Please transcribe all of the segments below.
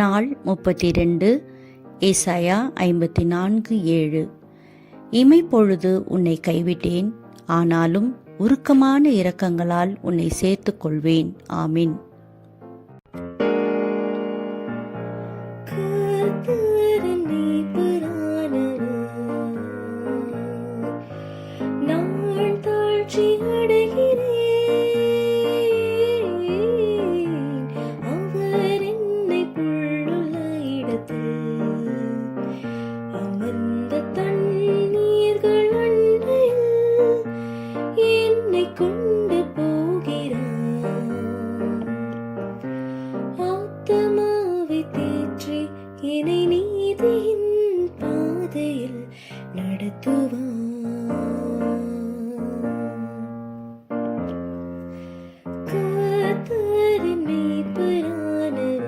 நாள் 32 ஏசாயா 54:7. இமைப்பொழுது உன்னை கைவிட்டேன், ஆனாலும் உருக்கமான இரக்கங்களால் உன்னை சேர்த்துக் கொள்வேன். ஆமீன். கொண்டு போகிறான், ஆத்மாவை தேற்றி என்னை நீதியின் பாதையில் நடத்துவான். கர்த்தரின் மேய்ப்பரானவர்,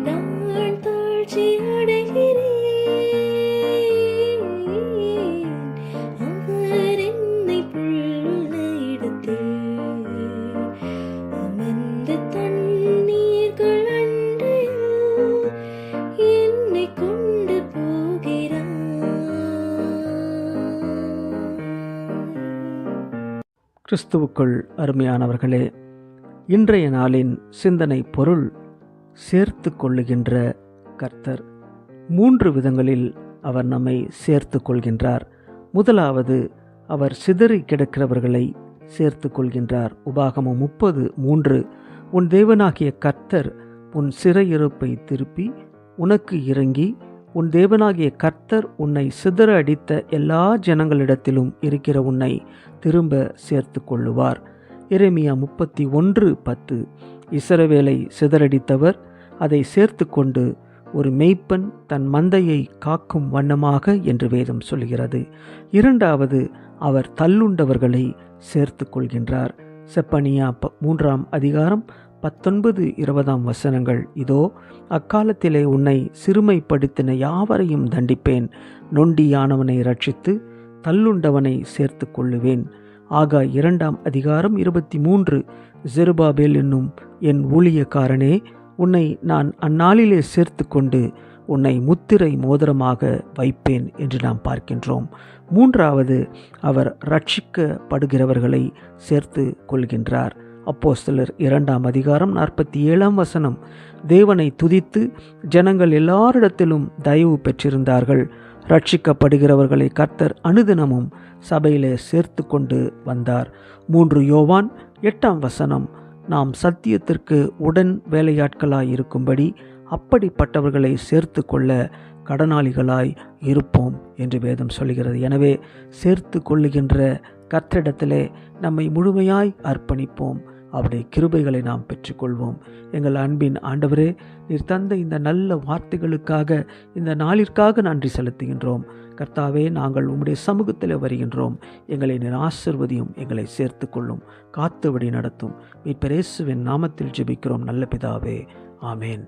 நான் தாழ்ச்சி அடைகிறேன், கிறிஸ்துவுக்குள் அருமையானவர்களே, இன்றைய நாளின் சிந்தனை பொருள் சேர்த்து கொள்ளுகின்ற கர்த்தர். 3 விதங்களில் அவர் நம்மை சேர்த்து கொள்கின்றார். முதலாவது, அவர் சிதறி கிடக்கிறவர்களை சேர்த்து கொள்கின்றார். உபாகமம் 30:3, உன் தேவனாகிய கர்த்தர் உன் சிறையிருப்பை திருப்பி உனக்கு இறங்கி, உன் தேவனாகிய கர்த்தர் உன்னை சிதற அடித்த எல்லா ஜனங்களிடத்திலும் இருக்கிற உன்னை திரும்ப சேர்த்து கொள்ளுவார். எரேமியா 31:10, இஸ்ரவேலை சிதறடித்தவர் அதை சேர்த்து கொண்டு ஒரு மேய்ப்பன் தன் மந்தையை காக்கும் வண்ணமாக என்று வேதம் சொல்கிறது. இரண்டாவது, அவர் தள்ளுண்டவர்களை சேர்த்து கொள்கின்றார். செப்பனியா 3:19-20 இதோ, அக்காலத்திலே உன்னை சிறுமைப்படுத்தின யாவரையும் தண்டிப்பேன், நொண்டியானவனை ரட்சித்து தள்ளுண்டவனை சேர்த்து கொள்ளுவேன். ஆகாய் 2:23, செருபாபேல் என்னும் என் ஊழியக்காரனே, உன்னை நான் அந்நாளிலே சேர்த்து கொண்டு உன்னை முத்திரை மோதிரமாக வைப்பேன் என்று நாம் பார்க்கின்றோம். மூன்றாவது, அவர் ரட்சிக்கப்படுகிறவர்களை சேர்த்து கொள்கின்றார். அப்போஸ்தலர் 2:47, தேவனை துதித்து ஜனங்கள் எல்லாரிடத்திலும் தயவு பெற்றிருந்தார்கள். ரட்சிக்கப்படுகிறவர்களை கர்த்தர் அனுதினமும் சபையிலே சேர்த்து கொண்டு வந்தார். 3 யோவான் 8, நாம் சத்தியத்திற்கு உடன் வேலையாட்களாய் இருக்கும்படி அப்படிப்பட்டவர்களை சேர்த்து கொள்ள கடனாளிகளாய் இருப்போம் என்று வேதம் சொல்கிறது. எனவே சேர்த்து கொள்ளுகின்ற கர்த்தரிடத்திலே நம்மை முழுமையாய் அர்ப்பணிப்போம். அவருடைய கிருபைகளை நாம் பெற்றுக்கொள்வோம். எங்கள் அன்பின் ஆண்டவரே, நீர் தந்த இந்த நல்ல வார்த்தைகளுக்காக, இந்த நாளிற்காக நன்றி செலுத்துகின்றோம். கர்த்தாவே, நாங்கள் உம்முடைய சமூகத்தில் வருகின்றோம். எங்களை நீர் ஆசீர்வதியும், எங்களை சேர்த்து கொள்ளும், காத்து வழி நடத்தும். மீட்பர் இயேசுவின் நாமத்தில் ஜெபிக்கிறோம் நல்ல பிதாவே. ஆமேன்.